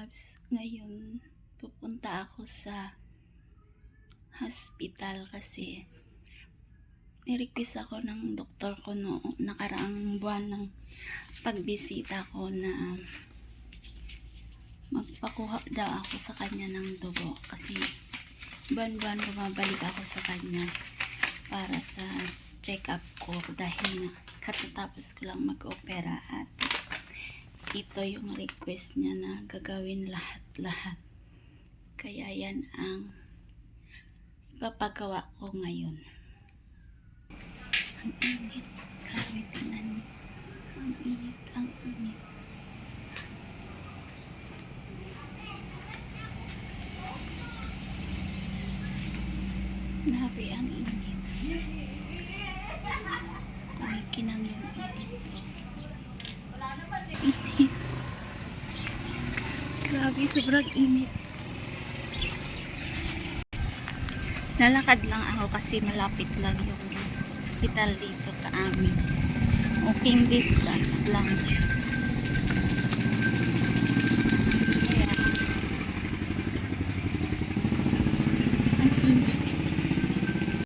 loves, ngayon pupunta ako sa hospital kasi ni-request ako ng doktor ko noong nakaraang buwan ng pagbisita ko na magpakuha daw ako sa kanya ng dugo kasi buwan-buwan bumabalik ako sa kanya para sa check-up ko dahil katatapos ko lang mag-opera at ito yung request niya na gagawin lahat-lahat. Kaya yan ang ipapagawa ko ngayon. Ang init. Grabe, tingnan. Ang init, ang init. Grabe, ang init. Kumikinang yung init ko. Init. Grabe, sobrang init. Lalakad lang ako kasi malapit lang yung hospital dito sa amin. Walking distance lang.